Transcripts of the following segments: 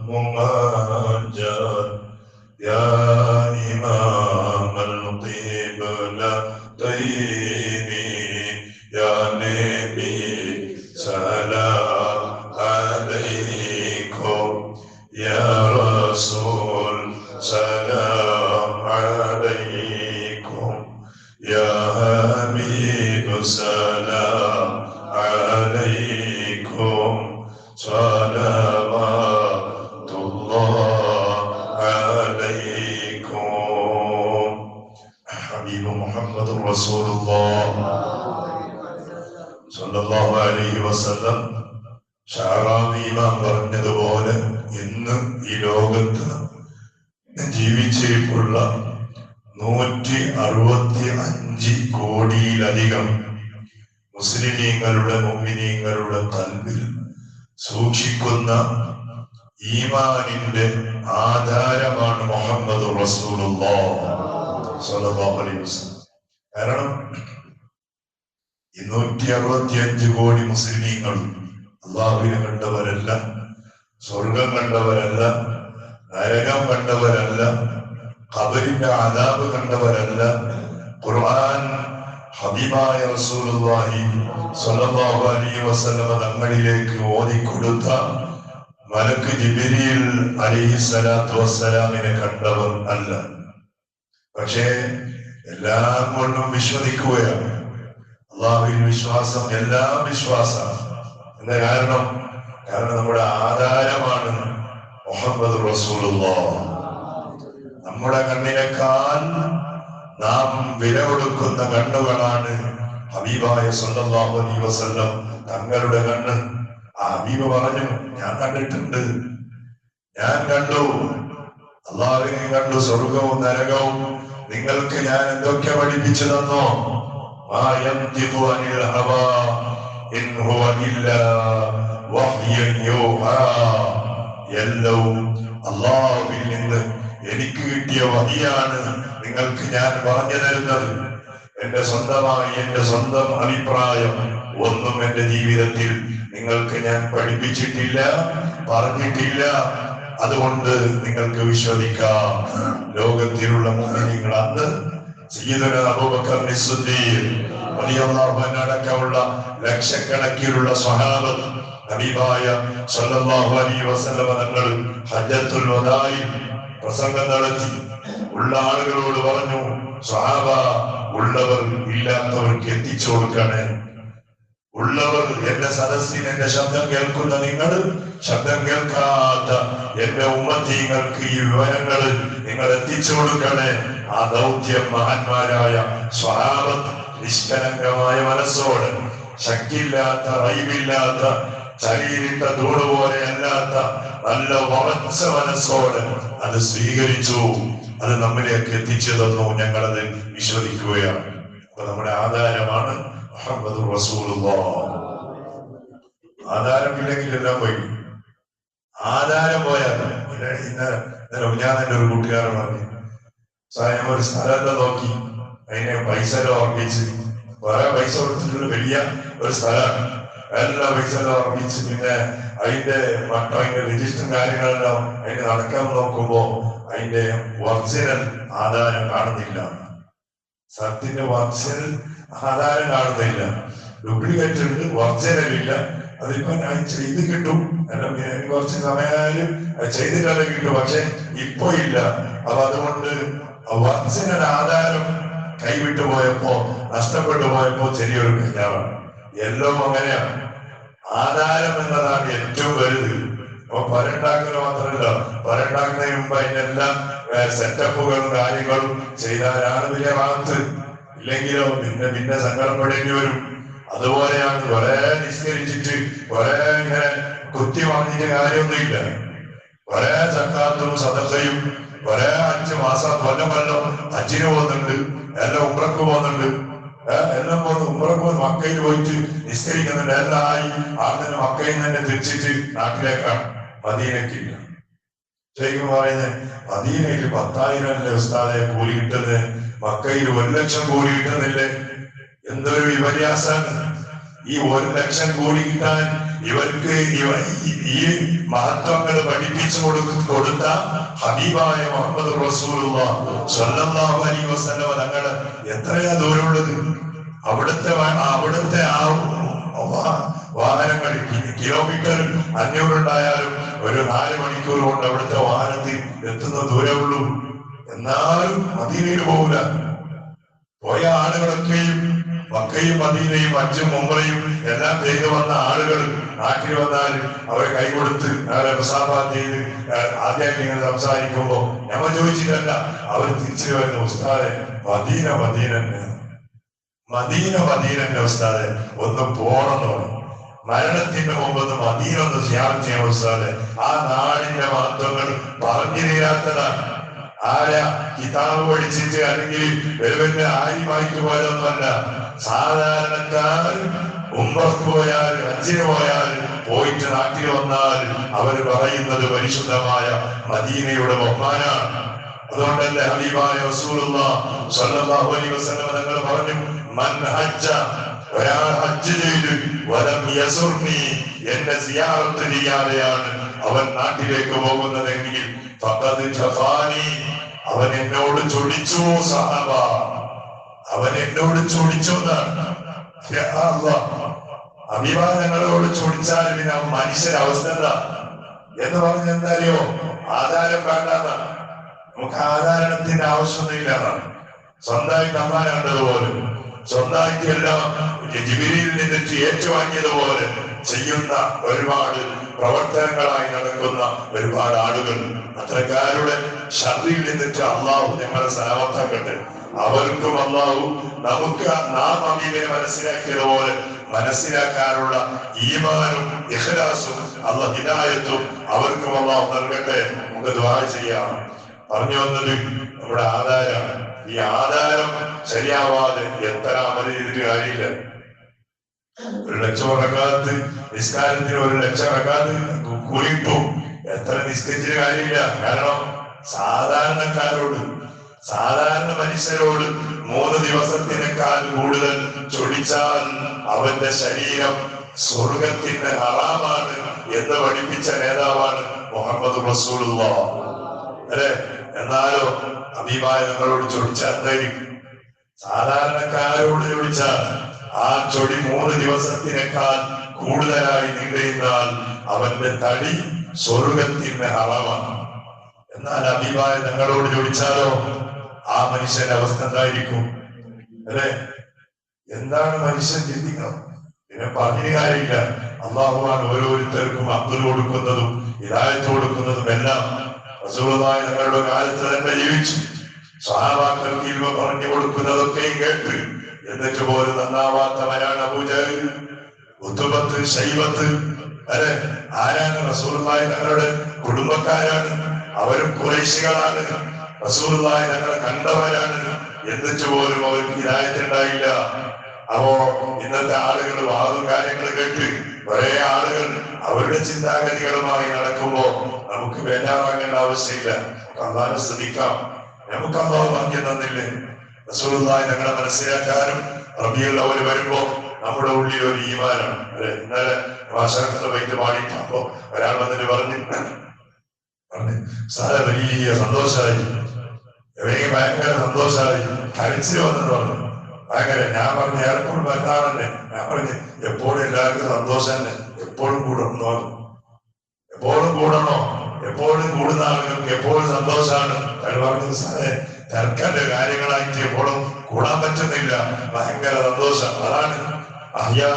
ممجد يا إمام القبلتين يا نبي سلام عليكم يا رسول سلام عليكم يا حبيب سلام عليكم صلوات الله عليكم حبيب محمد رسول الله സല്ലല്ലാഹു അലൈഹി വസല്ലം ഷഅറാബി ഇമാം പറഞ്ഞതുപോലെ ഇന്ന് ഈ ലോകത്ത് ജീവിച്ചിരിപ്പുള്ള 165 കോടിയിലധികം മുസ്ലിമീങ്ങളുടെ മുഅ്മിനീങ്ങളുടെ ഖൽബിൽ സൂക്ഷിക്കുന്ന ഈമാനിന്റെ ആധാരമാണ് മുഹമ്മദ് റസൂലുള്ളാഹി സ്വല്ലല്ലാഹു അലൈഹി വസല്ലം. കാരണം 265 കോടി മുസ്ലിമീങ്ങൾ അള്ളാഹുവിനെ കണ്ടവരല്ല, സ്വർഗം കണ്ടവരല്ല, നരകം കണ്ടവരല്ല, ഖബറിന്റെ അദാബ് കണ്ടവരല്ല. ഖുർആൻ ഹബീബായ റസൂലുള്ളാഹി സ്വല്ലല്ലാഹു അലൈഹി വസല്ലം തങ്ങളിലേക്ക് ഓതിക്കൊടുത്ത മലക്ക് ജിബ്രീൽ അലൈഹിസ്സലാത്തു വസ്സലാമിനെ കണ്ടവർ അല്ല. പക്ഷേ എല്ലാം കൊണ്ടും വിശ്വസിക്കുകയാണ്. അള്ളാഹുവിൽ വിശ്വാസം എല്ലാം വിശ്വാസമാണ്. എന്താ കാരണം നമ്മുടെ ആധാരമാണ് മുഹമ്മദ് റസൂലുള്ളാഹി. നമ്മുടെ കണ്ണിനേക്കാൾ നാം വില കൊടുക്കുന്ന കണ്ണുകളാണ് ഹബീബായ സ്വല്ലല്ലാഹു അലൈഹി വസല്ലം തങ്ങളുടെ കണ്ണ്. ആ ഹബീബ് പറഞ്ഞു, ഞാൻ കണ്ടിട്ടുണ്ട്, ഞാൻ കണ്ടു, അള്ളാഹുവിനെ കണ്ടു, സ്വർഗവും നരകവും നിങ്ങൾക്ക് ഞാൻ എന്തൊക്കെ പഠിപ്പിച്ചു തന്നോ. എല്ലവും അള്ളാഹുവിൽ നിന്ന് എനിക്ക് കിട്ടിയ വഹിയാണ് നിങ്ങൾക്ക് ഞാൻ പറഞ്ഞു തരുന്നത്. എന്റെ സ്വന്തമായി എന്റെ സ്വന്തം അഭിപ്രായം ഒന്നും എന്റെ ജീവിതത്തിൽ നിങ്ങൾക്ക് ഞാൻ പഠിപ്പിച്ചിട്ടില്ല, പറഞ്ഞിട്ടില്ല. അതുകൊണ്ട് നിങ്ങൾക്ക് വിശ്വസിക്കാം. ലോകത്തിലുള്ള മുഅ്മിനീങ്ങൾ അന്ന് സയ്യിദുനാ അബൂബക്കർ സിദ്ദീഖ് റളിയല്ലാഹു അൻഹു അടക്കമുള്ള ലക്ഷക്കണക്കിലുള്ള സ്വഹാബത്ത് ഹബീബായ സ്വല്ലല്ലാഹു അലൈഹി വസല്ലം തങ്ങൾ ഹജ്ജത്തുൽ വദായിൽ പ്രസംഗം നടത്തി ഉള്ള ആളുകളോട് പറഞ്ഞു, സ്വഹാബ, ഉള്ളവർ ഇല്ലാത്തവർക്ക് എത്തിച്ചു കൊടുക്കണേ. ഉള്ളവർ എന്റെ സദസ്സിൽ എന്റെ ശബ്ദം കേൾക്കുന്ന നിങ്ങൾ, ശബ്ദം കേൾക്കാത്ത എന്റെ ഉമ്മത്തീങ്ങൾക്ക് ഈ വിവരങ്ങൾ നിങ്ങൾ എത്തിച്ചു കൊടുക്കണേ. ആ ദൗത്യം മഹാന്മാരായ സ്വഹാബത്ത് നിഷ്കലങ്കമായ മനസ്സോടെ, ശക്തിയില്ലാത്ത, റൈബില്ലാത്ത, ചരിയിലിട്ട ധൂള് പോലെ അല്ലാത്ത നല്ല ഉറച്ച മനസ്സോടെ അത് സ്വീകരിച്ചു. അത് നമ്മിലേക്ക് എത്തിച്ചു തന്നു. ഞങ്ങളത് വിശ്വസിക്കുകയാണ്. അപ്പൊ നമ്മുടെ ആധാരമാണ് മുഹമ്മദ് റസൂലുള്ളാഹി. ആധാരമില്ലെങ്കിൽ എല്ലാം പോയി. ആധാരം പോയാൽ ഞാൻ എന്റെ ഒരു കൂട്ടുകാരൻ പറഞ്ഞു, ഞാൻ ഒരു സ്ഥലത്തെ നോക്കി അതിനെ പൈസ ഉറപ്പിച്ച്, കുറെ പൈസ കൊടുത്തിട്ടുള്ള വലിയ ഒരു സ്ഥലമാണ്. എല്ലാ പൈസ ഉറപ്പിച്ച് പിന്നെ അതിന്റെ അതിന്റെ രജിസ്റ്ററും കാര്യങ്ങളെല്ലാം അതിന് നടക്കാൻ നോക്കുമ്പോ അതിന്റെ ഒറിജിനൽ ആധാരം കാണുന്നില്ല. സത്യത്തിന്റെ ഒറിജിനൽ ആധാരം കാണുന്നില്ല. ഡ്യൂപ്ലിക്കേറ്റ് ഉണ്ട്, ഒറിജിനൽ ഇല്ല. അതിപ്പോ ഞാൻ ചെയ്ത് കിട്ടും, കുറച്ച് സമയമായാലും ചെയ്തിട്ടല്ലേ കിട്ടും, പക്ഷെ ഇപ്പൊ ഇല്ല. അപ്പൊ അതുകൊണ്ട് ഒറിജിനൽ ആധാരം കൈവിട്ടു പോയപ്പോ, നഷ്ടപ്പെട്ടു പോയപ്പോ ചെറിയൊരു കല്യാണമാണ്. എല്ലാം അങ്ങനെയാണ്. ആധാരം എന്നതാണ് ഏറ്റവും വലുത്. അപ്പൊ പരണ്ടാക്കൽ മാത്രമല്ല, പരണ്ടാക്കുന്നതിന് മുമ്പ് അതിനെല്ലാം സെറ്റപ്പുകളും കാര്യങ്ങളും ചെയ്താലാണ് വലിയ ഭാഗത്ത്. ഇല്ലെങ്കിലോ പിന്നെ സങ്കടപ്പെടേണ്ടി വരും. അതുപോലെയാണ് കുറെ നിസ്കരിച്ചിട്ട് കുറെ ഇങ്ങനെ കുത്തി വാങ്ങിയിട്ട് കാര്യമൊന്നുമില്ല. കുറെ സക്കാത്തും സദഖയും കുറെ 5 മാസം കൊല്ലം ഹജ്ജിന് പോകുന്നുണ്ട്, എല്ലാം ഉംറക്ക് പോകുന്നുണ്ട്, എല്ലാം പോകുന്നു. ഉംറക്ക് പോകുന്നു, മക്കയിൽ പോയിട്ട് നിസ്കരിക്കുന്നുണ്ട്, എല്ലാം ആയി. ആദ്യം മക്കയിൽ തന്നെ തിരിച്ചിട്ട് നാട്ടിലേക്കാണ്, മദീനക്കില്ല. ശരിക്കും പറയുന്നത് മദീനയിൽ 10,000 അല്ലേ ഉസ്താദെ കൂലി കിട്ടുന്നത്, മക്കയിൽ 1 ലക്ഷം കൂലി കിട്ടുന്നില്ലേ? എന്തൊരു വിപര്യാസാണ്. ഈ 1,00,000 കോടി കിട്ടാൻ ഇവർക്ക് ഈ മഹത്വങ്ങൾ പഠിപ്പിച്ചു കൊടുത്ത ഹബീബായ മുഹമ്മദ് റസൂലുള്ളാഹി സ്വല്ലല്ലാഹു അലൈഹി വസല്ലം തങ്ങൾ എത്രയാ ദൂരമുള്ളത്. അവിടുത്തെ ആ വാഹനങ്ങൾ കിലോമീറ്റർ 500 ഉണ്ടായാലും ഒരു 4 മണിക്കൂർ കൊണ്ട് അവിടുത്തെ വാഹനത്തിൽ എത്തുന്ന ദൂരമുള്ളൂ. എന്നാലും മദീനയിൽ പോകില്ല. പോയ ആളുകളൊക്കെയും മക്കയും മദീനയും ഹജ്ജും ഉംറയും എല്ലാം ചെയ്തു വന്ന ആളുകൾ നാട്ടിൽ വന്നാൽ അവരെ കൈകൊടുത്ത് അവരെ മുസാഫത്ത് ചെയ്ത് ആദ്യമായിട്ട് ഇങ്ങനെ സംസാരിക്കുമ്പോ ഞമ്മ ചോദിച്ചിട്ടല്ല, അവർ തിരിച്ചു വരുന്ന ഉസ്താദെ മദീന ഉസ്താദെ ഒന്ന് പോണെന്ന് പറഞ്ഞു. മരണത്തിന് മുമ്പ് ഒന്ന് മദീന ഒന്ന് സിയാറത്ത് ചെയ്യണം ഉസ്താദെ. ആ നാടിന്റെ മഹത്വങ്ങൾ പറഞ്ഞു തീരാത്തതാണ്. ആരാ കിതാബ് പഠിച്ചിട്ട് അല്ലെങ്കിൽ വെറുതെ ആര്യമായിട്ട് പോയതൊന്നുമല്ല. സാധാരണക്കാർ ഉംറക്ക് പോയാൽ ഹജ്ജിന് പോയാൽ പോയിട്ട് നാട്ടിൽ വന്നാൽ അവർ പറയുന്നത് പരിശുദ്ധമായ മദീനയുടെ ബഹുമാനാണ്. അതുകൊണ്ടല്ലേ ഹബീബായ റസൂലുള്ളാഹി സ്വല്ലല്ലാഹു അലൈഹി വസല്ലം തങ്ങൾ പറഞ്ഞു, മൻ ഹജ്ജ, ഒരാൾ ഹജ്ജ് ചെയ്ത് വലം യസുർനി, എന്നെ സിയാറത്ത് ചെയ്യാതെയാണ് അവൻ നാട്ടിലേക്ക് പോകുന്നതെങ്കിൽ ഫഖദ് ജഫാനി, അവൻ എന്നോട് ചൊടിച്ചു. സഹബ, അവൻ എന്നോട് ചൊടിച്ചു എന്നാണ്. അഭിമാനങ്ങളോട് ചൊടിച്ചാൽ പിന്നെ മനുഷ്യന്റെ അവസ്ഥ എന്താ എന്ന് പറഞ്ഞ എന്തായോ ആധാരം വേണ്ടാന്നാണ്. നമുക്ക് ആധാരണത്തിന്റെ ആവശ്യമൊന്നുമില്ല എന്നാണ്. സ്വന്തമായിട്ട് അമ്മാനെ കണ്ടതുപോലെ, സ്വന്തമായിട്ട് എല്ലാം ജിബിരിയിൽ നിന്നിട്ട് ഏറ്റുവാങ്ങിയതുപോലെ ചെയ്യുന്ന ഒരുപാട് പ്രവർത്തനങ്ങളായി നടക്കുന്ന ഒരുപാട് ആളുകൾ. അത്തരക്കാരുടെ ഷർറിൽ നിന്നിട്ട് അള്ളാഹു ഞങ്ങളെ സലാമത്താക്കട്ടെ. അവർക്കും അള്ളാഹു നമുക്ക് നാം അമീനെ മനസ്സിലാക്കിയതുപോലെ മനസ്സിലാക്കാനുള്ള ഈമാനും ഇഖ്ലാസും അള്ളാഹു ഹിദായത്തും അവർക്കും അള്ളാഹു നൽകട്ടെ. നമുക്ക് ദുആ ചെയ്യാം. പറഞ്ഞു വന്നത് നമ്മുടെ ആധാരമാണ്. ഈ ആധാരം ശരിയാവാതെ എത്ര അമൽ ചെയ്തിട്ട് കാര്യമില്ല. 1,00,000 റക്അത്ത് നിസ്കാരത്തിന് 1,00,000 റക്അത്ത് കൂലിട്ടു, എത്ര നിസ്കരിച്ചിട്ട് കാര്യമില്ല. കാരണം സാധാരണ മനുഷ്യരോട് 3 ദിവസത്തിനേക്കാൾ കൂടുതൽ ചൊടിച്ചാൽ അവന്റെ ശരീരം സ്വർഗത്തിന്റെ ഹറാമാണ് എന്ന് പഠിപ്പിച്ച നേതാവാണ് മുഹമ്മദ് റസൂലുള്ളാഹി. അല്ലെ? എന്നാലോ ഹബീബായ ഞങ്ങളോട് ചൊടിച്ചാൽ എന്തായിരിക്കും? സാധാരണക്കാരോട് ചൊടിച്ചാൽ ആ ചൊടി 3 ദിവസത്തിനേക്കാൾ കൂടുതലായി നീണ്ടിരുന്നാൽ അവന്റെ തടി സ്വർഗത്തിന്റെ ഹറാമാണ്. എന്നാൽ ഹബീബായ ഞങ്ങളോട് ചൊടിച്ചാലോ ആ മനുഷ്യന്റെ അവസ്ഥ എന്തായിരിക്കും? അല്ലെ? എന്താണ് മനുഷ്യൻ ചിന്തിക്കണം? പിന്നെ പറഞ്ഞ കാര്യമില്ല. അള്ളാഹുവാണ് ഓരോരുത്തർക്കും അബ്ദുൽ കൊടുക്കുന്നതും ഹിദായത്ത് കൊടുക്കുന്നതും എല്ലാം. റസൂലുള്ളാഹി ഞങ്ങളുടെ കാലത്ത് തന്നെ ജീവിച്ചു. സ്വഹാബാക്കൾക്ക് ഇൽമ പറഞ്ഞു കൊടുക്കുന്നതൊക്കെയും കേട്ട് എന്നിട്ട് പോലും നന്നാവാത്തവരാണ് അബൂജഹൽ, ഉത്ബത്ത്, ശൈബത്ത്. അല്ലെ? ആരാണ്? റസൂലുള്ളാഹി ഞങ്ങളുടെ കുടുംബക്കാരാണ്. അവരും ഖുറൈശികളാണ്. റസൂലുള്ളാഹി ഞങ്ങളെ കണ്ടവരാണ്. എന്നിട്ട് പോലും അവർക്ക് ഹിദായത്ത് ഉണ്ടായില്ല. അപ്പോ ഇന്നത്തെ ആളുകൾ വാദം കാര്യങ്ങൾ കേട്ട് കുറെ ആളുകൾ അവരുടെ ചിന്താഗതികളുമായി നടക്കുമ്പോ നമുക്ക് ബേജാറാകേണ്ട ആവശ്യമില്ല. അല്ലാഹുവിനെ സ്തുതിക്കാം. നമുക്ക് അല്ലാഹു ഭാഗ്യം തന്നില്ലേ? റസൂലുള്ളാഹി ഞങ്ങളെ മനസ്സിലാക്കാനും റബീഉൽ അവ്വൽ വരുമ്പോ നമ്മുടെ ഉള്ളിൽ ഒരു ഈമാനാണ്. അല്ലെ? ഇന്നലെ ഭാഷാക്കളുടെ വൈദ്യ പാടിയിട്ടപ്പോ ഒരാൾ വന്നിട്ട് പറഞ്ഞു സാറെ വലിയ സന്തോഷമായി, എനിക്ക് ഭയങ്കര സന്തോഷമായി, കരച്ചിൽ വന്നെന്ന് പറഞ്ഞു. ഭയങ്കര. ഞാൻ പറഞ്ഞു ഏറെപ്പോഴും മരുന്നാണല്ലേ. ഞാൻ പറഞ്ഞു എപ്പോഴും എല്ലാവർക്കും സന്തോഷം തന്നെ, എപ്പോഴും കൂടണോ, എപ്പോഴും കൂടണോ, എപ്പോഴും കൂടുന്ന ആളുകൾക്ക് എപ്പോഴും സന്തോഷമാണ്. അയാൾ പറഞ്ഞത് സാറേ തിരക്കന്റെ കാര്യങ്ങളായിട്ട് എപ്പോഴും കൂടാൻ പറ്റുന്നില്ല, ഭയങ്കര സന്തോഷം. അതാണ് അഹ്യാ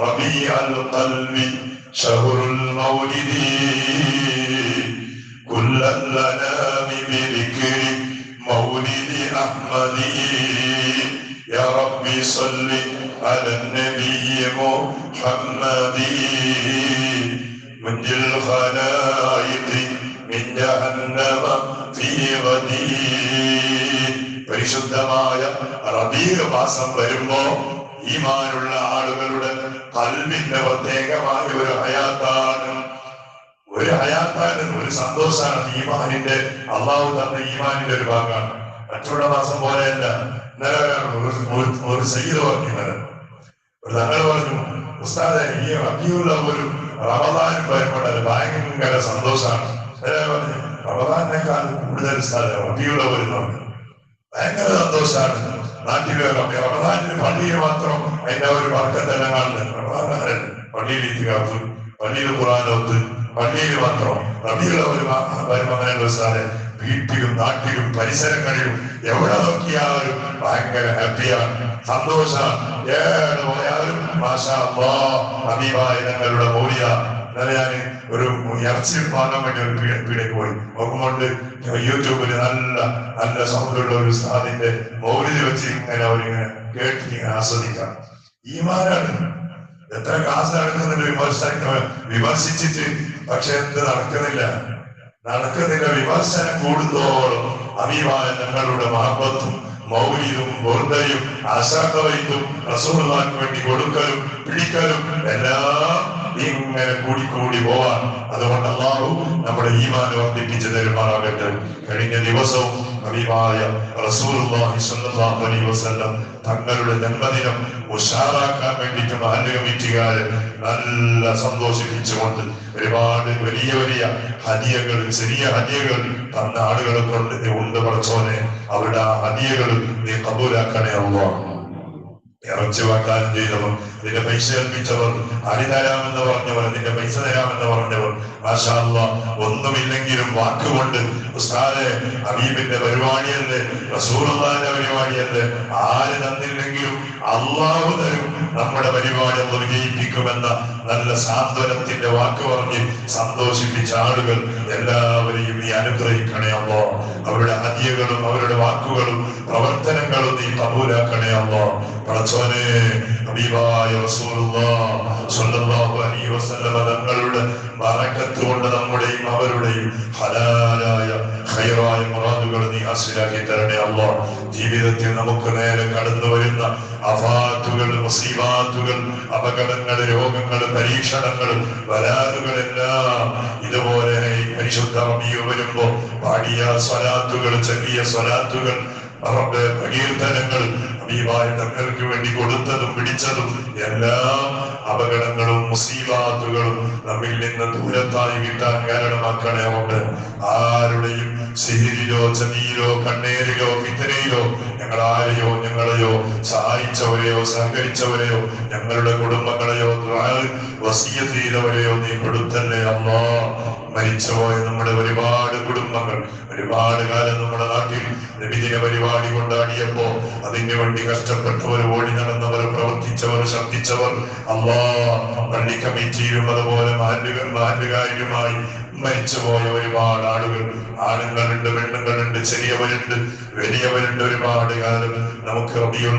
റബീഅൽ ഖൽബി ശഹറുൽ മൗലിദി കുല്ലൽ ലനാമി ബിദിക്രി മൗലിദി അഹ്മദി യാ റബ്ബി സ്വല്ലി അലൻ നബി മുഹമ്മദി മുൻജിൽ ഖലായിഖി മിൻ ജഹന്നമ ഫീ ഗദി. പരിശുദ്ധമായ റബീഉ മാസം വരുമ്പോ ഈമാനുള്ള ആളുകളുടെ ഖൽബിന്റെ പ്രത്യേകമായ ഒരു ഹയാത്താണ്, ഒരു സന്തോഷമാണ്. ഈമാനിന്റെ അള്ളാഹു തന്ന ഈമാനിന്റെ ഒരു ഭാഗമാണ്. മറ്റുള്ള മാസം പോലെയല്ല. ഇന്നലെ ഒരു സയ്യിദ് പറഞ്ഞു, ഞങ്ങൾ പറഞ്ഞു, ഉസ്താദെ ഈ റബീഉൽ അവ്വൽ റമദാൻ വരുമ്പോൾ അത് ഭയങ്കര സന്തോഷമാണ്. പറഞ്ഞു റമദാനേക്കാൾ കൂടുതൽ ഉസ്താദെ റബീഉൽ അവ്വൽ ഭയങ്കര സന്തോഷമാണ്. നാട്ടില് റമദാനിന് പള്ളിയിൽ മാത്രം അതിന്റെ ഒരു വർക്കത്തെല്ലാം കാണുന്നത്. റമദാൻ പള്ളിയിൽ ഇത്തികാഫ്, പള്ളിയിൽ ഖുർആനോത്ത്, പള്ളിയിൽ മാത്രം റബീഉൽ അവ്വൽ വരുമ്പോൾ ഉസ്താദെ വീട്ടിലും നാട്ടിലും പരിസരങ്ങളിലും എവിടെ നോക്കിയാലും ഭയങ്കര ഹാപ്പിയാണ്, സന്തോഷമാണ്. ഏടെ പോയാലും മാഷാ അല്ലാഹ് ഹബീബായ ഞങ്ങളുടെ മൗലിയ. ഞാൻ ഒരു ഇറച്ചി വാങ്ങാൻ വേണ്ടി ഒരു പീടയ്ക്ക് പോയി നോക്കുമ്പോണ്ട് യൂട്യൂബിൽ നല്ല നല്ല സൗണ്ടുള്ള ഒരു ഉസ്താദിന്റെ മൗലിദ് വെച്ച് ഇങ്ങനെ അവരിങ്ങനെ കേട്ടിങ്ങനെ ആസ്വദിക്കാം. ഈമാനാണ്. എത്ര ക്ലാസ് നടക്കുന്നുണ്ട് വിമർശിച്ചിട്ട്, പക്ഷെ എന്ത് നടക്കുന്നില്ല. വിമർശനം കൂടുന്നതോളം ഹബീബായ ഞങ്ങളുടെ മഹബത്തും മൗലിദും ബുർദയും അശറവൈത്തും റസൂലുള്ളാഹിക്ക് വേണ്ടി കൊടുക്കലും പിടിക്കലും എല്ലാം ഇങ്ങനെ കൂടിക്കൂടി പോവാൻ. അതുകൊണ്ട് അല്ലാഹു നമ്മുടെ ഈമാൻ വർദ്ധിപ്പിച്ചു തരുമാറാകട്ടെ. കഴിഞ്ഞ ദിവസവും ഹബീബായ റസൂലുള്ളാഹി സ്വല്ലല്ലാഹു അലൈഹി വസല്ലം തങ്ങളുടെ ജന്മദിനം ഉഷാറാക്കാൻ വേണ്ടിയിട്ട് മഹല്ല് കമ്മിറ്റിക്കാര് നല്ല സന്തോഷിപ്പിച്ചുകൊണ്ട് ഒരുപാട് വലിയ വലിയ ഹദിയകൾ, ചെറിയ ഹദിയകൾ തന്ന ആളുകളൊക്കെ ഉണ്ട്. പഠിച്ചോനെ അവരുടെ ആ ഹദിയകൾ നീ കബൂലാക്കണേ അല്ലാഹ്. ഇറച്ചി വാഗ്ദാനം ചെയ്തവർ, നിന്റെ പൈസ ഏൽപ്പിച്ചവർ, അരി തരാമെന്ന് പറഞ്ഞവർ, നിന്റെ പൈസ തരാമെന്ന് പറഞ്ഞവർ, മാഷാ അല്ലാഹ് ഒന്നുമില്ലെങ്കിലും വാക്കുകൊണ്ട് ഉസ്താദെ ഹബീബിന്റെ പരിപാടിയല്ലേ, റസൂലുള്ളാഹിന്റെ പരിപാടിയല്ലേ, ആര് തന്നില്ലെങ്കിലും അല്ലാഹു തരും, നമ്മുടെ പരിപാടി ഒന്ന് വിജയിപ്പിക്കുമെന്ന നല്ല സാന്ത്വനത്തിന്റെ വാക്ക് പറഞ്ഞ് സന്തോഷിപ്പിച്ച ആളുകൾ എല്ലാവരെയും നീ അനുഗ്രഹിക്കണേ അല്ലാഹ്. അവരുടെ ഹദിയകളും അവരുടെ വാക്കുകളും പ്രവർത്തനങ്ങളും നീ കബൂലാക്കണേ അല്ലാഹ്. പടച്ചോനെ ഹബീബായ റസൂലുള്ളാഹി സ്വല്ലല്ലാഹു അലൈഹി വസല്ലം തങ്ങളുടെ ബറക്കത്ത് കൊണ്ട് നമ്മുടെയും അവരുടെയും ഹലാലായ ഖൈറായ മുറാദുകൾ നീ ഹാസിലാക്കി തരണേ അല്ലാഹ്. ജീവിതത്തിൽ നമുക്ക് നേരെ കടന്നു വരുന്ന അഫാത്തുകൾ, മുസീബാത്തുകൾ, അപകടങ്ങൾ, രോഗങ്ങൾ, പരീക്ഷണങ്ങൾ, വലാലുകളെല്ലാം ഇതുപോലെ പരിശുദ്ധ റബീഉ വരുമ്പോ പാടിയ സ്വലാത്തുകൾ, ചെറിയ സ്വലാത്തുകൾ, പ്രകീർത്തനങ്ങൾ, ഹബീബായ തങ്ങൾക്ക് വേണ്ടി കൊടുത്തതും പിടിച്ചതും എല്ലാം അപകടങ്ങളും മുസീബാത്തുകളും നമ്മിൽ നിന്ന് ദൂരത്തായി കിട്ടാൻ കാരണമാക്കണേ. കൊണ്ട് ആരുടെയും സിഹിരിലോ ചതിയിലോ കണ്ണേരിലോ ഫിത്നയിലോ ഞങ്ങളാരെയോ ഞങ്ങളെയോ സഹായിച്ചവരെയോ സഹകരിച്ചവരെയോ ഞങ്ങളുടെ കുടുംബങ്ങളെയോ വസിയ്യത്ത് ചെയ്തവരെയോ നീ പെടുത്തല്ലേ അല്ലാഹ്. മരിച്ചുപോയ നമ്മുടെ ഒരുപാട് കുടുംബങ്ങൾ ഒരുപാട് കാലം നമ്മുടെ നാട്ടിൽ നബിദിന പരിപാടി കൊണ്ടാടിയപ്പോ അതിനു വേണ്ടി കഷ്ടപ്പെട്ടവർ, ഓടി നടന്നവർ, പ്രവർത്തിച്ചവർ, ശബ്ദിച്ചവർ, അല്ലാഹ് പള്ളി കമ്മിറ്റിയിലും അതുപോലെ മാറ്റുകാരുമായി മരിച്ചുപോയ ഒരുപാട് ആളുകൾ, ആണുങ്ങളുണ്ട്, പെണ്ണുങ്ങളുണ്ട്, ചെറിയവരുണ്ട്, വലിയവരുണ്ട്. ഒരുപാട് കാലം നമുക്ക് റബീഉൽ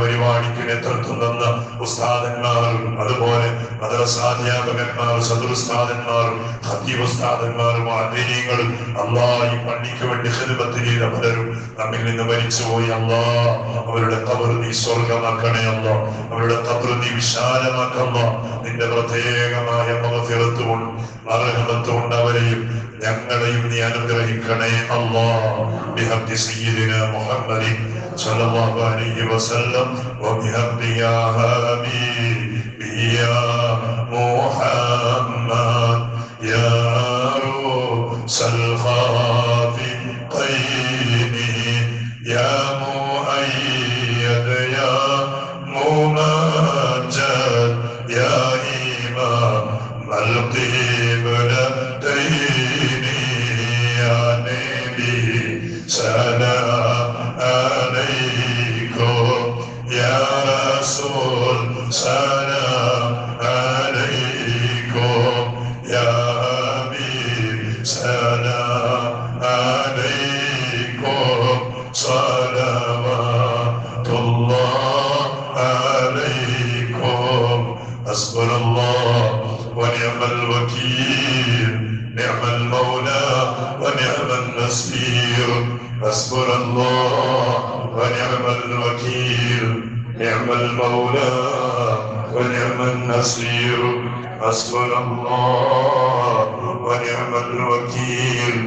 പരിപാടിക്ക് നേതൃത്വം തന്ന ഉസ്താദന്മാരും അതുപോലെ മദ്രസാധ്യാപകന്മാർ, സദുസ്താദന്മാരും, ഖതീബ് ഉസ്താദന്മാരും, മുഅദ്ദിനീങ്ങളും അല്ലാഹ് ഈ പള്ളിക്ക് വേണ്ടി ഖിദ്മത്ത് ചെയ്ത പലരും നമ്മിൽ നിന്ന് മരിച്ചുപോയി. അല്ലാഹ് അവരുടെ ഖബർ നീ സ്വർഗ്ഗമാക്കണേ അല്ലാഹ്. അവരുടെ ഖബർ നീ വിശാലമാക്കണേ. നിന്റെ പ്രത്യേകമായ മഗ്ഫിറത്ത് കൊണ്ട് മർഹമത്ത് കൊണ്ട് അവരെയും ഞങ്ങളെയും നീ അനുഗ്രഹിക്കണേ അല്ലാഹ്. ബിഹഖി സയ്യിദിനാ മുഹമ്മദിൻ സ്വല്ലല്ലാഹു അലൈഹി വസല്ലം വബിഹഖി യാ ഹബീബി യാ മുഹമ്മദ് യാ റൂസൽ ഖാഫിഖൈനി യാ മുഅയ്യദ് യാ മുമജ്ജദ് യാ ഇമാം القبلتين يا نبي سلام عليكم يا رسول سلام عليكم يا حبيب سلام عليكم صلوات الله عليكم. حسبنا الله ونعم الوكيل، نعم المولى ونعم النصير. حسبنا الله ونعم الوكيل، نعم المولى ونعم النصير. حسبنا الله ونعم الوكيل.